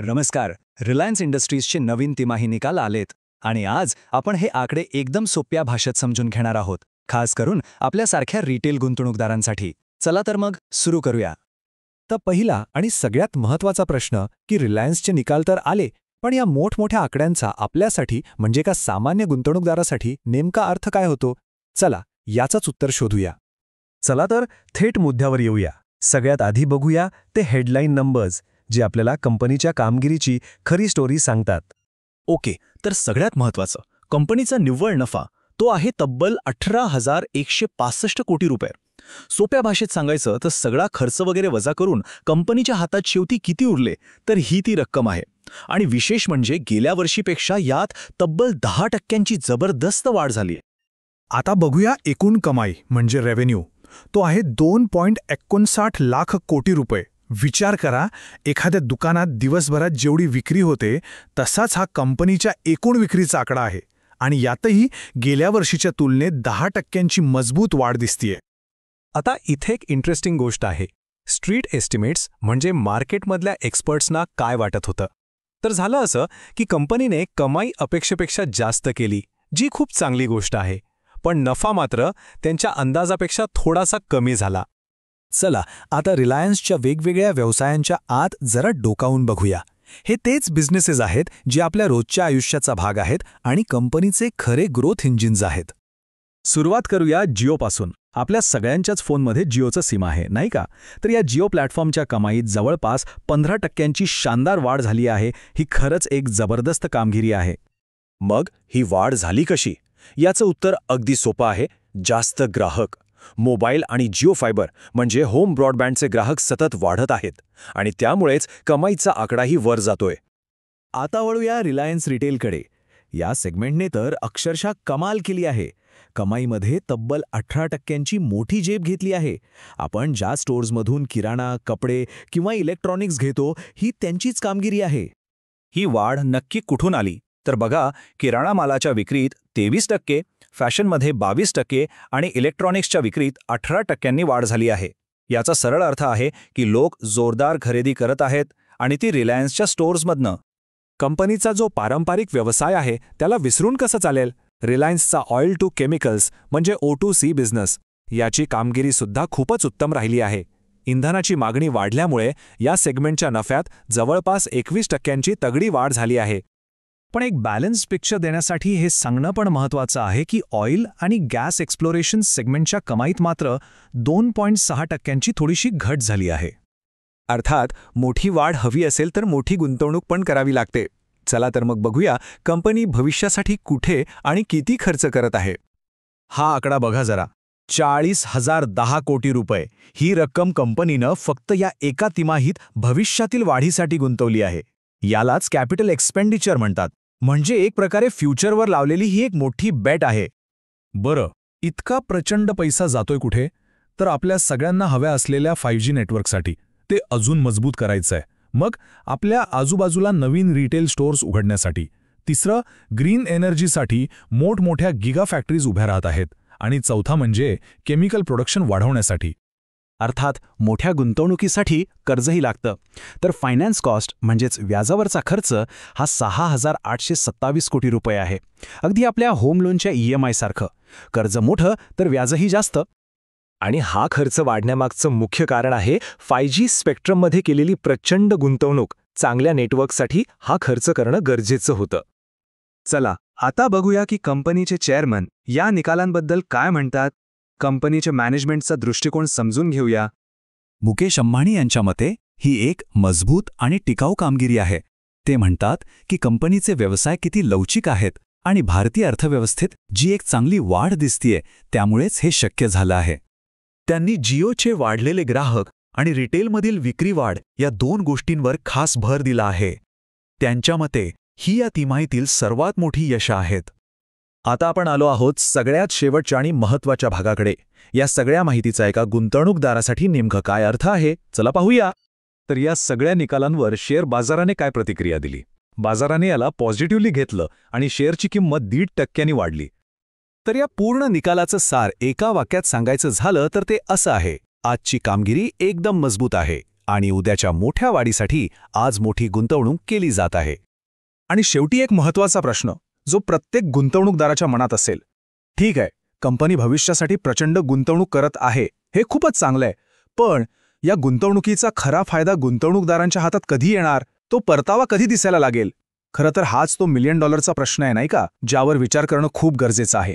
नमस्कार. रिलायन्स इंडस्ट्रीजचे नवीन तिमाही निकाल आलेत आणि आज आपण हे आकडे एकदम सोप्या भाषेत समजून घेणार आहोत, खास करून आपल्यासारख्या रिटेल गुंतवणूकदारांसाठी. चला तर मग सुरू करूया. तर पहिला आणि सगळ्यात महत्त्वाचा प्रश्न की रिलायन्सचे निकाल तर आले, पण या मोठमोठ्या आकड्यांचा आपल्यासाठी म्हणजे का सामान्य गुंतवणूकदारासाठी नेमका अर्थ काय होतो? चला याचंच उत्तर शोधूया. चला तर थेट मुद्द्यावर येऊया. सगळ्यात आधी बघूया ते हेडलाईन नंबर्स, जे आपल्याला कंपनीच्या कामगिरीची खरी स्टोरी सांगतात. ओके, तर सगळ्यात महत्त्वाचं, कंपनीचा निव्वळ नफा तो आहे तब्बल 18,165 कोटी रुपये. सोप्या भाषेत सांगायचं तर सगळा खर्च वगैरे वजा करून कंपनीच्या हातात शेवटी किती उरले तर ही ती रक्कम आहे. आणि विशेष म्हणजे गेल्या वर्षीपेक्षा यात तब्बल 10% जबरदस्त वाढ झाली आहे. आता बघूया एकूण कमाई म्हणजे रेव्हेन्यू. तो आहे 2.59 लाख कोटी रुपये. विचार करा, एखाद्या दुकानात दिवसभरात जेवढी विक्री होते तसाच हा कंपनीच्या एकूण विक्रीचा आकडा आहे. आणि यातही गेल्या वर्षीच्या तुलनेत 10% मजबूत वाढ दिसतीये. आता इथे एक इंटरेस्टिंग गोष्ट आहे. स्ट्रीट एस्टिमेट्स म्हणजे मार्केटमधल्या एक्सपर्ट्सना काय वाटत होतं. तर झालं असं की कंपनीने कमाई अपेक्षेपेक्षा जास्त केली, जी खूप चांगली गोष्ट आहे. पण नफा मात्र त्यांच्या अंदाजापेक्षा थोडासा कमी झाला. चला आता रिलायन्सच्या वेगवेगळ्या व्यवसायांच्या आत जरा डोकावून बघूया. हे तेच बिझनेसेस आहेत जे आपल्या रोजच्या आयुष्याचा भाग आहेत आणि कंपनीचे खरे ग्रोथ इंजिन्स आहेत. सुरुवात करूया जिओपासून. आपल्या सगळ्यांच्याच फोनमध्ये जिओचं सिम आहे, नाही का? तर या जिओ प्लॅटफॉर्मच्या कमाईत जवळपास 15% शानदार वाढ झाली आहे. ही खरंच एक जबरदस्त कामगिरी आहे. मग ही वाढ झाली कशी? याचं उत्तर अगदी सोपं आहे. जास्त ग्राहक. मोबाईल आणि जिओ फायबर म्हणजे होम ब्रॉडबँडचे ग्राहक सतत वाढत आहेत आणि त्यामुळेच कमाईचा आकडाही वर जातोय. आता वळूया रिलायन्स रिटेलकडे. या सेगमेंटने तर अक्षरशः कमाल केली आहे. कमाईमध्ये तब्बल 18% मोठी झेप घेतली आहे. आपण ज्या स्टोअर्समधून किराणा, कपडे किंवा इलेक्ट्रॉनिक्स घेतो, ही त्यांचीच कामगिरी आहे. ही वाढ नक्की कुठून आली? तर बघा, किराणा मालाच्या विक्रीत 23%, फॅशनमध्ये 22% आणि इलेक्ट्रॉनिक्सच्या विक्रीत 18% वाढ झाली आहे. याचा सरळ अर्थ आहे की लोक जोरदार खरेदी करत आहेत आणि ती रिलायन्सच्या स्टोअर्समधनं. कंपनीचा जो पारंपरिक व्यवसाय आहे त्याला विसरून कसं चालेल? रिलायन्सचा ऑइल टू केमिकल्स म्हणजे O2C बिझनेस, याची कामगिरीसुद्धा खूपच उत्तम राहिली आहे. इंधनाची मागणी वाढल्यामुळे या सेगमेंटच्या नफ्यात जवळपास 21% तगडी वाढ झाली आहे. पण एक बॅलन्स्ड पिक्चर देण्यासाठी हे सांगणं पण महत्त्वाचं आहे की ऑइल आणि गॅस एक्सप्लोरेशन सेगमेंटच्या कमाईत मात्र 2.6% थोडीशी घट झाली आहे. अर्थात मोठी वाढ हवी असेल तर मोठी गुंतवणूक पण करावी लागते. चला तर मग बघूया कंपनी भविष्यासाठी कुठे आणि किती खर्च करत आहे. हा आकडा बघा जरा. 40,010 कोटी रुपये. ही रक्कम कंपनीनं फक्त या एका तिमाहीत भविष्यातील वाढीसाठी गुंतवली आहे. यालाच कॅपिटल एक्सपेंडिचर म्हणतात. म्हणजे एक प्रकारे फ्युचरवर लावलेली ही एक मोठी बेट आहे. बरं, इतका प्रचंड पैसा जातोय कुठे? तर आपल्या सगळ्यांना हव्या असलेल्या 5G नेटवर्कसाठी. ते अजून मजबूत करायचंय. मग आपल्या आजूबाजूला नवीन रिटेल स्टोअर्स उघडण्यासाठी. तिसरं, ग्रीन एनर्जीसाठी मोठमोठ्या गिगा फॅक्टरीज उभ्या राहत आहेत. आणि चौथा म्हणजे केमिकल प्रोडक्शन वाढवण्यासाठी. अर्थात मोठ्या गुंतवणुकीसाठी कर्जही लागतं. तर फायनान्स कॉस्ट म्हणजेच व्याजावरचा खर्च हा 6,827 कोटी रुपये आहे. अगदी आपल्या होम लोनच्या EMI सारखं. कर्ज मोठं तर व्याजही जास्त. आणि हा खर्च वाढण्यामागचं मुख्य कारण आहे 5G स्पेक्ट्रममध्ये केलेली प्रचंड गुंतवणूक. चांगल्या नेटवर्कसाठी हा खर्च करणं गरजेचं होतं. चला आता बघूया की कंपनीचे चेअरमन या निकालांबद्दल काय म्हणतात. कंपनीच्या मॅनेजमेंटचा दृष्टिकोन समजून घेऊया. मुकेश अंबानी यांच्या मते ही एक मजबूत आणि टिकाऊ कामगिरी आहे. ते म्हणतात की कंपनीचे व्यवसाय किती लवचिक आहेत आणि भारतीय अर्थव्यवस्थेत जी एक चांगली वाढ दिसतीये त्यामुळेच हे शक्य झालं आहे. त्यांनी जिओचे वाढलेले ग्राहक आणि रिटेलमधील विक्री वाढ या 2 गोष्टींवर खास भर दिला आहे. त्यांच्या मते ही या तिमाहीतील सर्वात मोठी यश आहेत. आता आपण आलो आहोत सगळ्यात शेवटच्या आणि महत्त्वाच्या भागाकडे. या सगळ्या माहितीचा एका गुंतवणूकदारासाठी नेमकं काय अर्थ आहे? चला पाहूया. तर या सगळ्या निकालांवर शेअर बाजाराने काय प्रतिक्रिया दिली? बाजाराने याला पॉझिटिव्हली घेतलं आणि शेअरची किंमत 1.5% वाढली. तर या पूर्ण निकालाचं सार एका वाक्यात सांगायचं झालं तर ते असं आहे: आजची कामगिरी एकदम मजबूत आहे आणि उद्याच्या मोठ्या वाढीसाठी आज मोठी गुंतवणूक केली जात आहे. आणि शेवटी एक महत्त्वाचा प्रश्न जो प्रत्येक गुंतवणूकदाराच्या मनात असेल. ठीक आहे, कंपनी भविष्यासाठी प्रचंड गुंतवणूक करत आहे, हे खूपच चांगलं आहे. पण या गुंतवणुकीचा खरा फायदा गुंतवणूकदारांच्या हातात कधी येणार? तो परतावा कधी दिसायला लागेल? खरं तर हाच तो $1 मिलियन प्रश्न आहे, नाही का, ज्यावर विचार करणं खूप गरजेचं आहे.